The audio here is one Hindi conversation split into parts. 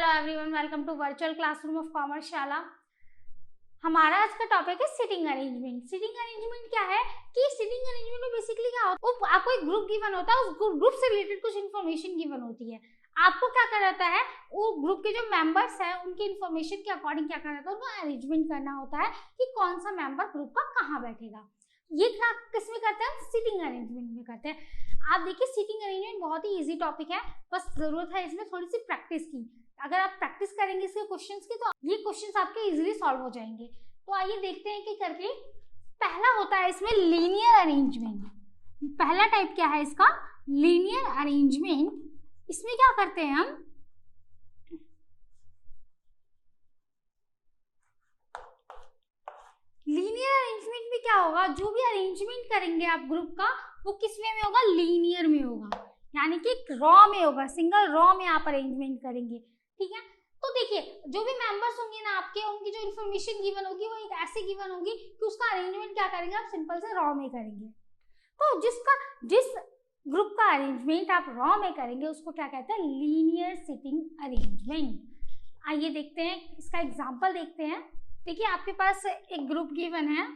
Everyone, welcome to virtual classroom of commerce Shala. हमारा आज का टॉपिक है सिटिंग अरेंजमेंट। सिटिंग अरेंजमेंट क्या है कि सिटिंग अरेंजमेंट में बेसिकली क्या होता है, आपको एक ग्रुप गिवन होता है, उस ग्रुप से रिलेटेड कुछ इन्फॉर्मेशन गिवन होती है। आपको क्या करना रहता है, वो ग्रुप के जो मेंबर्स हैं उनके इन्फॉर्मेशन के अकॉर्डिंग क्या करना रहता है, उनको अरेंजमेंट करना होता है कि कौन सा मेंबर ग्रुप का कहाँ बैठेगा। ये किस में करते हैं, सिटिंग अरेंजमेंट में करते हैं। आप देखिए सिटिंग अरेंजमेंट बहुत ही इजी टॉपिक है, बस जरूरत है इसमें थोड़ी सी प्रैक्टिस की। अगर आप प्रैक्टिस करेंगे इसके क्वेश्चंस की तो ये क्वेश्चंस आपके इजीली सॉल्व हो जाएंगे। तो आइए देखते हैं कि करके। पहला होता है इसमें लीनियर अरेंजमेंट। पहला टाइप क्या है इसका, लीनियर अरेंजमेंट। इसमें क्या करते हैं हम, लीनियर अरेंजमेंट में क्या होगा, जो भी अरेंजमेंट करेंगे आप ग्रुप का वो किस वे में होगा, लीनियर में होगा, यानी कि रॉ में होगा, सिंगल रॉ में आप अरेंजमेंट करेंगे। ठीक है, तो देखिए जो भी मेंबर्स होंगे ना आपके, उनकी जो इन्फॉर्मेशन गिवन होगी वो एक ऐसे गिवन होगी कि उसका अरेंजमेंट क्या करेंगे आप, सिंपल से रॉ में करेंगे। तो जिस ग्रुप का अरेंजमेंट आप रॉ में करेंगे उसको क्या कहते हैं, लीनियर सिटिंग अरेंजमेंट। आइए देखते हैं, इसका एग्जाम्पल देखते हैं। देखिए आपके पास एक ग्रुप गिवन है,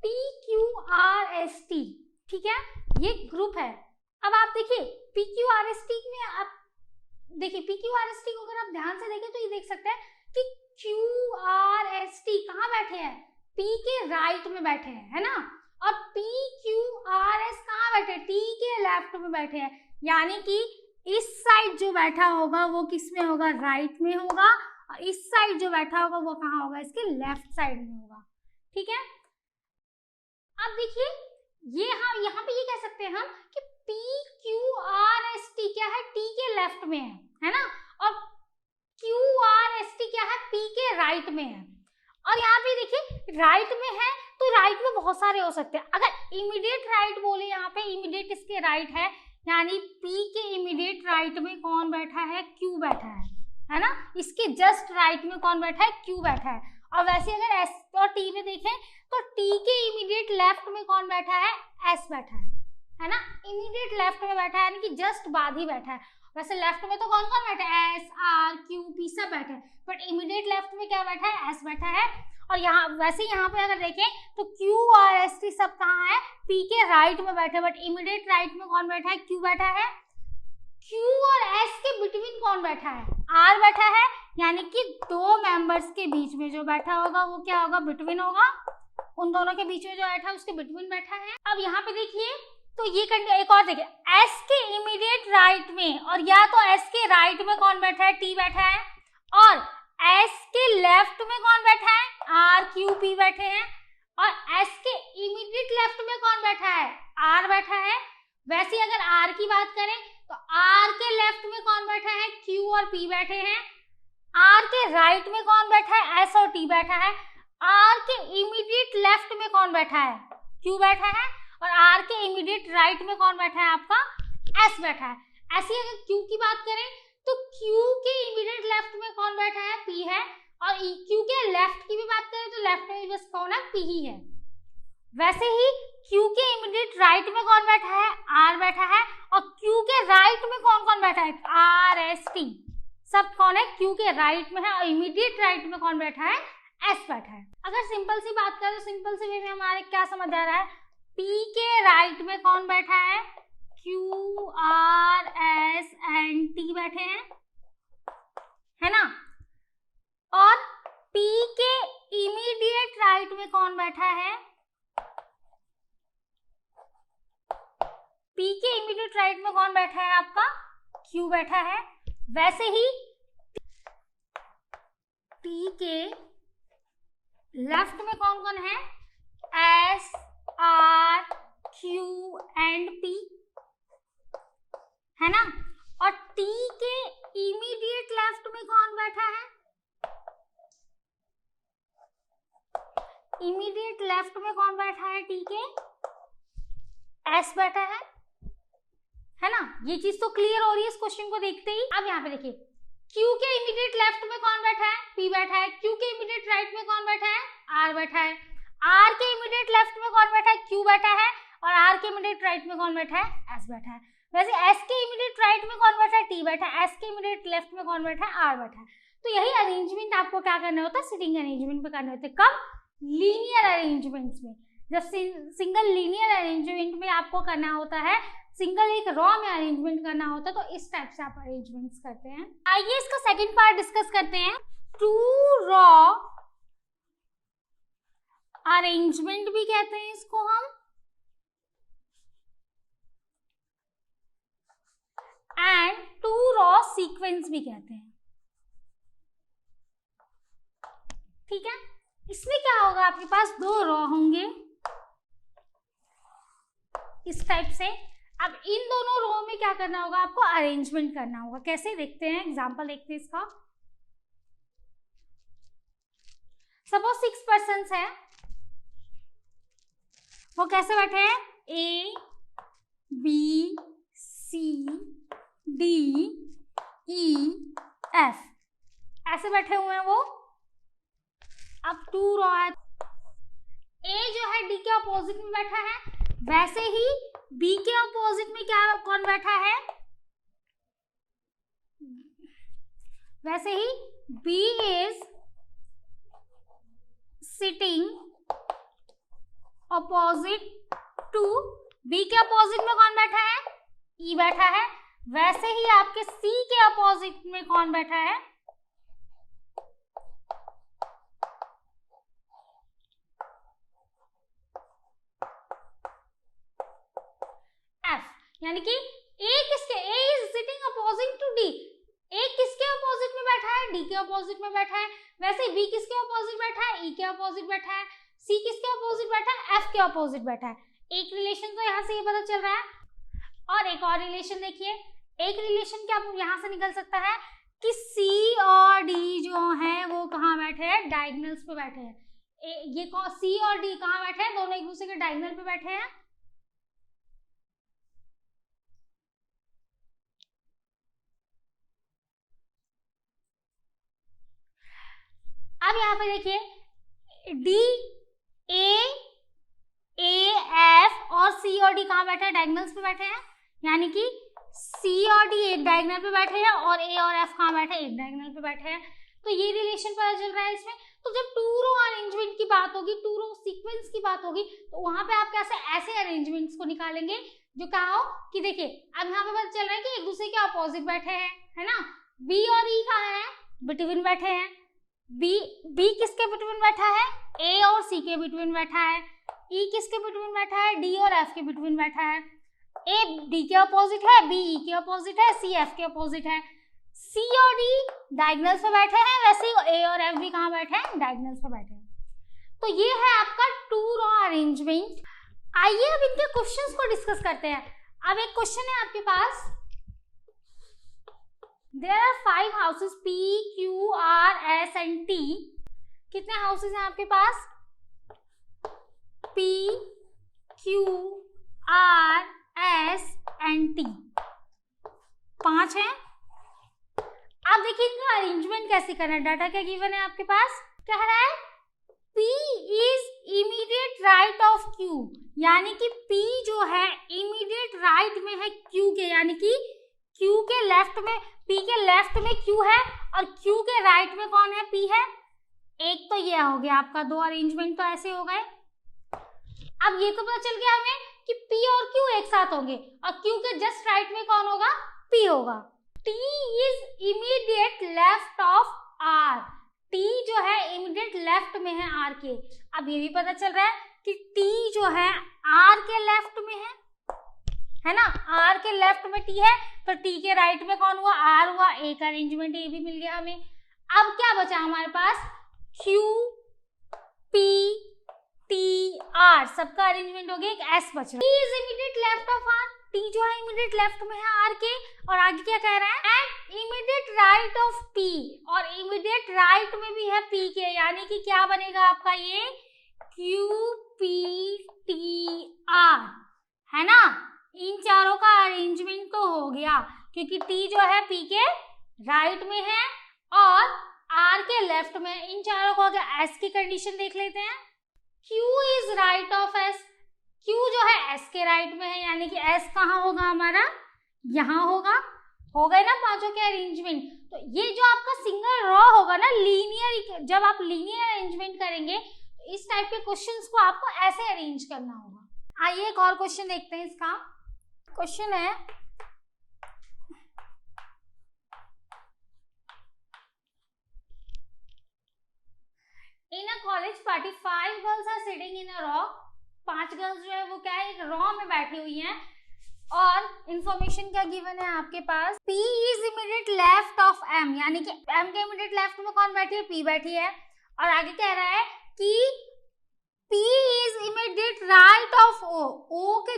PQRST। ठीक है, ये ग्रुप है। अब आप देखिए PQRST में आप देखिए PQRST को अगर आप ध्यान से देखें तो ये देख सकते हैं कि QRST कहाँ बैठे हैं, P के राइट में बैठे हैं, है ना, और PQRS कहाँ बैठे हैं, T के लेफ्ट में बैठे हैं। यानी कि इस साइड जो बैठा होगा वो किस में होगा, राइट में होगा, और इस साइड जो बैठा होगा वो कहाँ होगा, इसके लेफ्ट साइड में होगा। ठीक है, अब देखिए ये हम यहाँ पे ये कह सकते हैं हम कि PQRST क्या है, T के लेफ्ट में है ना, और QRST क्या है, P के राइट में है। और यहाँ पे देखिए राइट में है तो राइट में बहुत सारे हो सकते हैं। अगर इमीडिएट राइट बोले, यहाँ पे इमीडिएट इसके राइट है, यानी P के इमीडिएट राइट में कौन बैठा है, Q बैठा है ना, इसके जस्ट राइट में कौन बैठा है, Q बैठा है। और वैसे अगर S और T में देखें तो T के इमीडिएट लेफ्ट में कौन बैठा है, S बैठा है ना, इमीडिएट लेफ्ट में बैठा है, यानी कि जस्ट बाद ही बैठा है। वैसे लेफ्ट में तो कौन कौन बैठा है, S, R, Q, P सब बैठे हैं, बट इमीडिएट लेफ्ट में क्या बैठा है, S बैठा है। और यहाँ वैसे यहाँ पे अगर देखें तो Q और S T सब कहाँ है, P के राइट में बैठे, बट इमीडिएट राइट में कौन बैठा है, Q बैठा है। Q और S के बिटवीन कौन बैठा है, R बैठा है, यानी कि दो मेंबर्स के बीच में जो बैठा होगा वो क्या होगा, बिटवीन होगा। उन दोनों के बीच में जो बैठा है उसके बिटवीन बैठा है। अब यहाँ पे देखिए तो ये एक और देखिए, S के इमीडिएट राइट में, और या तो S के राइट में कौन बैठा है, T बैठा है, और S के लेफ्ट में कौन बैठा है, R, Q, P बैठे हैं, और S के इमीडिएट लेफ्ट में कौन बैठा है, R बैठा है। वैसे अगर R की बात करें तो R के लेफ्ट में कौन बैठा है, Q और P बैठे हैं। R के राइट में कौन बैठा है, S और T बैठा है। R के इमीडिएट लेफ्ट में कौन बैठा है, Q बैठा है, और R के इमीडिएट राइट में कौन बैठा है, आपका S बैठा है। ऐसे अगर Q की बात करें तो Q के इमीडिएट लेफ्ट में कौन बैठा है, P है, और Q के लेफ्ट की भी बात करें तो लेफ्ट में बस कौन है, P ही है। वैसे ही Q के इमीडिएट राइट में कौन बैठा है, R बैठा है, और Q के राइट में कौन कौन बैठा है, R, S, T सब कौन है, Q के राइट में है, और इमीडिएट राइट में कौन बैठा है, S बैठा है। अगर सिंपल सी बात करें तो सिंपल सी वे में हमारे क्या समझ आ रहा है, P के राइट में कौन बैठा है, Q, R, S and T बैठे हैं, है ना, और P के इमीडिएट राइट में कौन बैठा है, P के इमीडिएट राइट में कौन बैठा है, आपका Q बैठा है। वैसे ही P के लेफ्ट में कौन कौन है, S, R, Q and P, है ना, और T के इमीडिएट लेफ्ट में कौन बैठा है, इमीडिएट लेफ्ट में कौन बैठा है, T के S बैठा है है ना। ये चीज तो क्लियर हो रही है इस क्वेश्चन को देखते ही। अब यहाँ पे देखिए Q के इमीडिएट लेफ्ट में कौन बैठा है, P बैठा है। Q के इमीडिएट राइट में कौन बैठा है, R बैठा है। R के इमीडिएट लेफ्ट में कौन बैठा है, Q बैठा है। और R के इमीडिएट राइट में कौन बैठा है, S बैठा है। वैसे S के इमीडिएट राइट में कौन बैठा है, T बैठा है। S के इमीडिएट लेफ्ट में कौन बैठा है, R बैठा है। तो यही अरेंजमेंट आपको क्या करना होता है, सिटिंग अरेंजमेंट में करने होते हैं। कब, लीनियर अरेंजमेंट्स में। जब सिंगल लीनियर अरेंजमेंट में आपको करना होता है, सिंगल एक रॉ में अरेंजमेंट करना होता है, तो इस टाइप से आप अरेंजमेंट्स करते हैं। आइए इसका सेकंड पार्ट डिस्कस करते हैं। टू रॉ अरेंजमेंट भी कहते हैं इसको हम, एंड टू रॉ सीक्वेंस भी कहते हैं। ठीक है, इसमें क्या होगा, आपके पास दो रॉ होंगे इस टाइप से। अब इन दोनों रो में क्या करना होगा, आपको अरेंजमेंट करना होगा। कैसे, देखते हैं, एग्जांपल देखते हैं इसका। सपोज 6 पर्सन्स हैं, वो कैसे बैठे हैं, A, B, C, D, E, F, ऐसे बैठे हुए हैं वो। अब 2 रो है, A जो है D के अपोजिट में बैठा है, वैसे ही B के अपोजिट में क्या कौन बैठा है, वैसे ही B is sitting opposite to, B के अपोजिट में कौन बैठा है, E बैठा है। वैसे ही आपके C के अपोजिट में कौन बैठा है, F। यानी कि A किसके, A is sitting opposite to D, A किसके अपोजिट में बैठा है, D के अपोजिट में बैठा है। वैसे B किसके अपोजिट बैठा है, E के अपोजिट बैठा है। C किसके अपोजिट बैठा है, F के अपोजिट बैठा है। एक रिलेशन तो यहाँ से ये पता चल रहा है। और एक और रिलेशन देखिए, एक रिलेशन क्या यहाँ से निकल सकता है कि C और D जो है वो कहाँ बैठे हैं, डायगोनल्स पे बैठे हैं। ये C और D कहाँ बैठे हैं, दोनों एक दूसरे के डायगोनल पे बैठे हैं। अब यहाँ पे देखिए D, F और C और D कहाँ बैठे हैं, डायगोनल्स पे बैठे हैं। यानी कि C और D एक डायगोनल पे बैठे हैं और A और F कहाँ बैठे हैं, एक डायगोनल पे बैठे हैं। तो ये रिलेशन पता चल रहा है इसमें। तो जब टू रो अरेंजमेंट की बात होगी, टू रो सीक्वेंस की बात होगी, तो वहां पे आप कैसे ऐसे अरेंजमेंट्स को निकालेंगे जो क्या हो कि देखिए अब यहाँ पे पता चल रहा है कि एक दूसरे के अपोजिट बैठे हैं, है ना। B और E कहाँ है, बिटवीन बैठे हैं। B किसके बिटवीन बैठा है, A और C के बिटवीन बैठा है। E किसके बिटवीन बैठा है, D और F के बिटवीन बैठा है। A D के अपोजिट है, B E के अपोजिट है, C F के अपोजिट है। C और D डायगोनल्स पे बैठे हैं, वैसे ही A और F भी कहाँ बैठे हैं, डायगोनल्स पे बैठे हैं। तो ये है आपका टू रो अरेंजमेंट। आइए अब इनके क्वेश्चंस को डिस्कस करते हैं। अब एक क्वेश्चन है आपके पास, There are 5 houses P, Q, R, S and T। कितने हाउसेज हैं आपके पास, P, Q, R, S and T, 5 हैं। अब देखिए इनका अरेंजमेंट कैसे करना है। डाटा क्या गिवन है आपके पास, कह रहा है P is immediate right of Q, यानी कि P जो है इमीडिएट राइट में है Q के, यानी कि Q के लेफ्ट में, P के लेफ्ट में Q है और Q के राइट में कौन है, P है। एक तो ये हो गया आपका, दो अरेंजमेंट तो ऐसे हो गए। अब ये तो पता चल गया हमें कि P और Q एक साथ होंगे और Q के जस्ट राइट में कौन होगा, P होगा। T is immediate left of R, T जो है इमीडिएट लेफ्ट में है R के। अब ये भी पता चल रहा है कि T जो है R के लेफ्ट में है ना, R के लेफ्ट में T है, तो T के राइट में कौन हुआ, R हुआ। एक अरेंजमेंट ये भी मिल गया हमें। अब क्या बचा हमारे पास, Q, P, T, R, सबका अरेंजमेंट हो गया, एक S बचा। T is immediate left of R, T जो है इमीडिएट लेफ्ट में है R के, और आगे क्या कह रहा है, and immediate right of P, और इमीडिएट राइट में भी है P के, यानी कि क्या बनेगा आपका ये Q, P, T, R, है ना। इन चारों का अरेंजमेंट तो हो गया, क्योंकि टी जो है पी के राइट में है और आर के लेफ्ट में। इन चारों को अगर एस की कंडीशन देख लेते हैं, Q is right of S, Q जो है एस के राइट में है, यानी कि एस कहाँ होगा हमारा, यहाँ होगा। हो गए ना पांचों के अरेंजमेंट। तो ये जो आपका सिंगल रॉ होगा ना, लीनियर, जब आप लीनियर अरेंजमेंट करेंगे तो इस टाइप के क्वेश्चंस को आपको ऐसे अरेंज करना होगा। आइए एक और क्वेश्चन देखते हैं। इसका क्वेश्चन है, in a college party 5 girls are sitting in a row. 5 girls जो है वो क्या है, एक रॉ में बैठी हुई हैं और इंफॉर्मेशन क्या गिवन है आपके पास, P is immediate left of M, यानी कि M के इमीडिएट लेफ्ट में कौन बैठी है, P बैठी है। और आगे कह रहा है कि P is immediate right of O, O के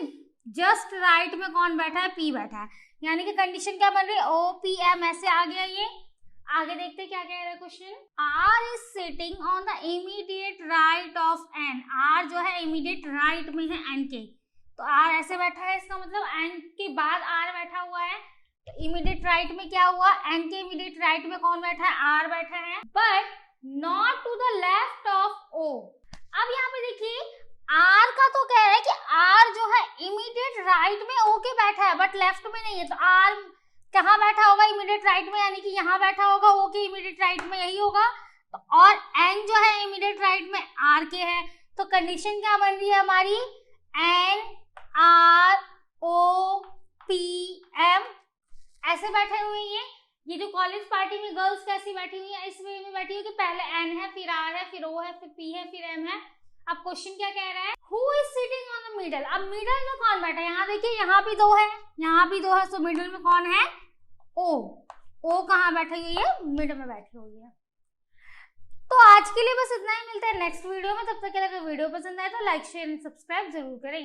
जस्ट राइट में कौन बैठा है, P बैठा है। यानी कि कंडीशन क्या बन रही है, OPM ऐसे आ गया ये। आगे देखते क्या कह रहा है question, R is sitting on the immediate right of N, R जो है इमीडिएट राइट में है N के, तो R ऐसे बैठा है, इसका मतलब N के बाद R बैठा हुआ है। तो इमीडिएट राइट में क्या हुआ, N के इमीडिएट राइट में कौन बैठा है, R बैठा है, but not to the left of O। अब यहाँ पे देखिए R का तो कह रहा है कि R जो है इमीडिएट राइट में O के बैठा है, बट लेफ्ट में नहीं है। तो R कहाँ बैठा होगा, इमीडिएट राइट में, यानी कि यहाँ बैठा होगा, O के इमीडिएट राइट में यही होगा। तो और N जो है इमीडिएट राइट में R के है। तो कंडीशन क्या बन रही है हमारी, N R O P M ऐसे बैठे हुए हैं। ये जो कॉलेज पार्टी में गर्ल्स कैसी बैठी हुई है, इस वे में बैठी हुई कि पहले N है, फिर R है, फिर O है, फिर P है, फिर M है। अब क्वेश्चन क्या कह रहा है, who is sitting on the middle. अब मिडल में कौन बैठा है, यहाँ देखिए यहाँ भी 2 है, यहाँ भी 2 है, तो मिडल में कौन है, O। O कहाँ बैठी हुई है, मिडल में बैठी हुई है। तो आज के लिए बस इतना ही, मिलता है नेक्स्ट वीडियो में। तब तक के लिए अगर वीडियो पसंद आए तो लाइक शेयर एंड सब्सक्राइब जरूर करें।